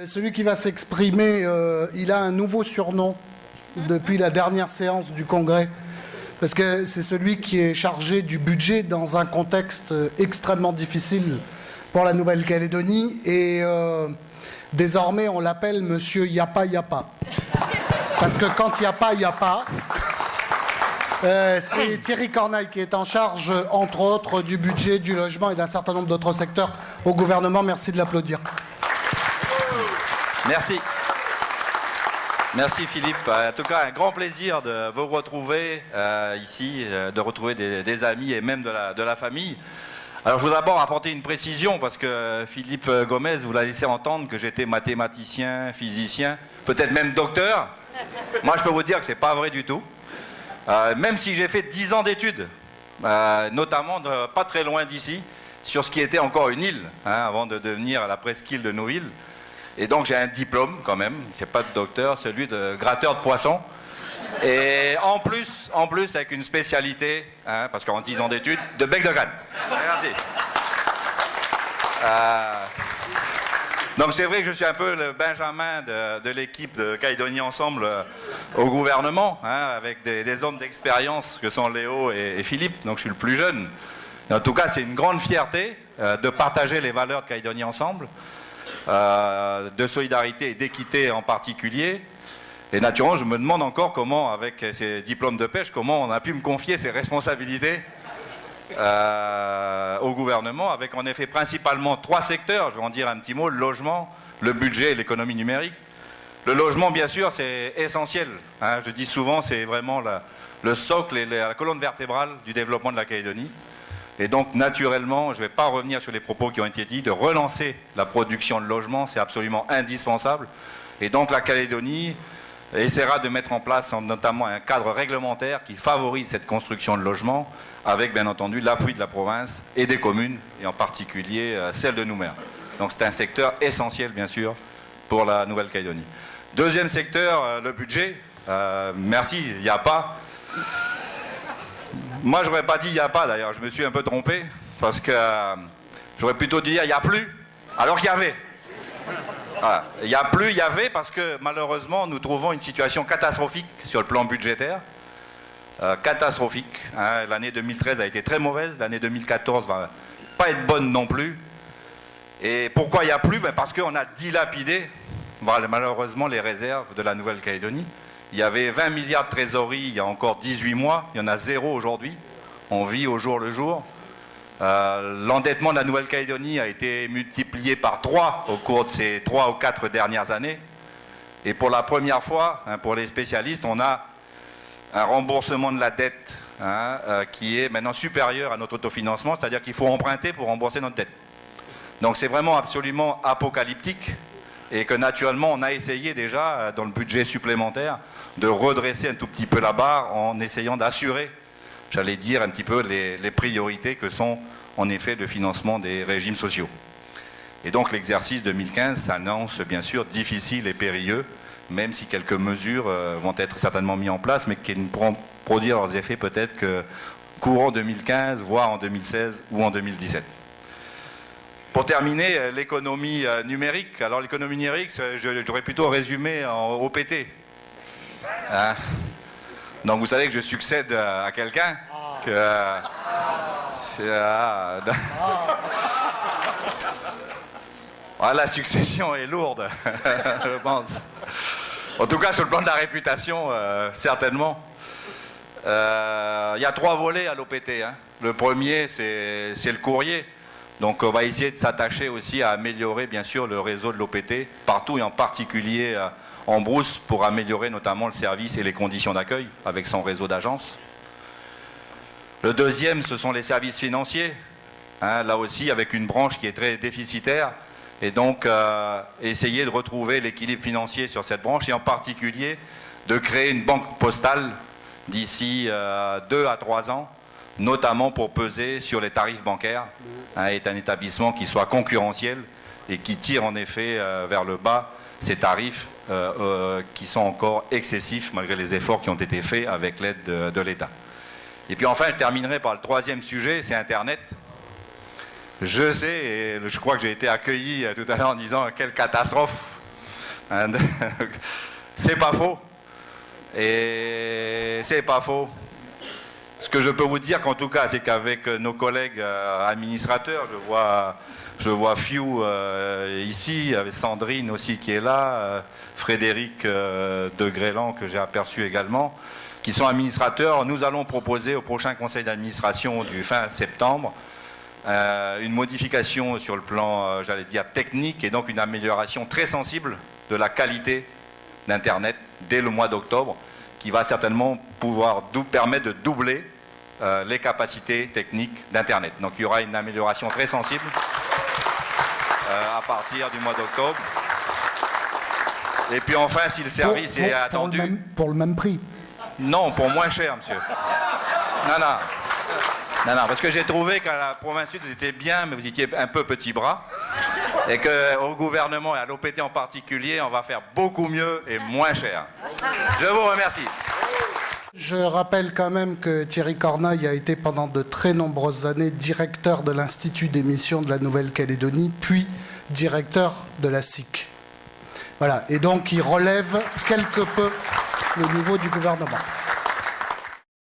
Celui qui va s'exprimer, il a un nouveau surnom depuis la dernière séance du Congrès, parce que c'est celui qui est chargé du budget dans un contexte extrêmement difficile pour la Nouvelle-Calédonie, et désormais on l'appelle Monsieur Yapa Yapa. Parce que quand Yapa Yapa, c'est Thierry Corneille qui est en charge, entre autres, du budget, du logement et d'un certain nombre d'autres secteurs au gouvernement. Merci de l'applaudir. Merci. Merci Philippe. En tout cas, un grand plaisir de vous retrouver ici, de retrouver des amis et même de la famille. Alors je voudrais d'abord apporter une précision parce que Philippe Gomez vous l'a laissé entendre que j'étais mathématicien, physicien, peut-être même docteur. Moi je peux vous dire que c'est pas vrai du tout. Même si j'ai fait 10 ans d'études, notamment pas très loin d'ici, sur ce qui était encore une île, avant de devenir la presqu'île de Nouville. Et donc j'ai un diplôme quand même, c'est pas de docteur, celui de gratteur de poissons. Et en plus avec une spécialité, parce qu'en 10 ans d'études, de bec de canne. Merci. Donc c'est vrai que je suis un peu le Benjamin de l'équipe de Calédonie Ensemble au gouvernement, avec des hommes d'expérience que sont Léo et Philippe, donc je suis le plus jeune. Et en tout cas c'est une grande fierté de partager les valeurs de Calédonie Ensemble. De solidarité et d'équité en particulier. Et naturellement, je me demande encore comment, avec ces diplômes de pêche, comment on a pu me confier ces responsabilités au gouvernement, avec en effet principalement 3 secteurs, je vais en dire un petit mot, le logement, le budget et l'économie numérique. Le logement, bien sûr, c'est essentiel. Je dis souvent, c'est vraiment le socle et la colonne vertébrale du développement de la Calédonie. Et donc, naturellement, je ne vais pas revenir sur les propos qui ont été dits, de relancer la production de logements, c'est absolument indispensable. Et donc, la Calédonie essaiera de mettre en place notamment un cadre réglementaire qui favorise cette construction de logements, avec, bien entendu, l'appui de la province et des communes, et en particulier celle de Nouméa. Donc, c'est un secteur essentiel, bien sûr, pour la Nouvelle-Calédonie. Deuxième secteur, le budget. Merci, il n'y a pas... Moi, je n'aurais pas dit il n'y a pas, d'ailleurs. Je me suis un peu trompé, parce que j'aurais plutôt dit il n'y a plus, alors qu'il y avait. Voilà. Il n'y a plus, il y avait, parce que malheureusement, nous trouvons une situation catastrophique sur le plan budgétaire. Catastrophique. L'année 2013 a été très mauvaise, l'année 2014 va pas être bonne non plus. Et pourquoi il n'y a plus? Parce qu'on a dilapidé, malheureusement, les réserves de la Nouvelle-Calédonie. Il y avait 20 milliards de trésorerie il y a encore 18 mois, il y en a 0 aujourd'hui. On vit au jour le jour. L'endettement de la Nouvelle-Calédonie a été multiplié par 3 au cours de ces 3 ou 4 dernières années. Et pour la première fois, pour les spécialistes, on a un remboursement de la dette qui est maintenant supérieur à notre autofinancement, c'est-à-dire qu'il faut emprunter pour rembourser notre dette. Donc c'est vraiment absolument apocalyptique. Et que naturellement, on a essayé déjà, dans le budget supplémentaire, de redresser un tout petit peu la barre en essayant d'assurer, j'allais dire, un petit peu les priorités que sont, en effet, le financement des régimes sociaux. Et donc, l'exercice 2015 s'annonce, bien sûr, difficile et périlleux, même si quelques mesures vont être certainement mises en place, mais qui ne pourront produire leurs effets peut-être que courant 2015, voire en 2016 ou en 2017. Pour terminer, l'économie numérique. Alors l'économie numérique, j'aurais plutôt résumé en OPT. Donc vous savez que je succède à quelqu'un. La succession est lourde, je pense. En tout cas, sur le plan de la réputation, certainement. Il y a 3 volets à l'OPT. Le premier, c'est le courrier. Donc on va essayer de s'attacher aussi à améliorer bien sûr le réseau de l'OPT partout et en particulier en brousse pour améliorer notamment le service et les conditions d'accueil avec son réseau d'agences. Le deuxième, ce sont les services financiers, là aussi avec une branche qui est très déficitaire et donc essayer de retrouver l'équilibre financier sur cette branche et en particulier de créer une banque postale d'ici 2 à 3 ans. Notamment pour peser sur les tarifs bancaires, est un établissement qui soit concurrentiel et qui tire en effet vers le bas ces tarifs qui sont encore excessifs malgré les efforts qui ont été faits avec l'aide de l'État. Et puis enfin, je terminerai par le 3e sujet, c'est Internet. Je sais, et je crois que j'ai été accueilli tout à l'heure en disant quelle catastrophe C'est pas faux. Et c'est pas faux. Ce que je peux vous dire qu'en tout cas, c'est qu'avec nos collègues administrateurs, je vois Fiu ici, avec Sandrine aussi qui est là, Frédéric de Grélan que j'ai aperçu également, qui sont administrateurs. Nous allons proposer au prochain conseil d'administration du fin septembre une modification sur le plan, j'allais dire, technique et donc une amélioration très sensible de la qualité d'Internet dès le mois d'octobre, qui va certainement pouvoir permettre de doubler les capacités techniques d'Internet. Donc il y aura une amélioration très sensible à partir du mois d'octobre. Et puis enfin, si le service est attendu... Pour le même prix. Non, pour moins cher, monsieur. Non, parce que j'ai trouvé qu'à la province sud, vous étiez bien, mais vous étiez un peu petit bras. Et qu'au gouvernement et à l'OPT en particulier, on va faire beaucoup mieux et moins cher. Je vous remercie. Je rappelle quand même que Thierry Cornaille a été pendant de très nombreuses années directeur de l'Institut d'émission de la Nouvelle-Calédonie, puis directeur de la SIC. Voilà, et donc il relève quelque peu le niveau du gouvernement.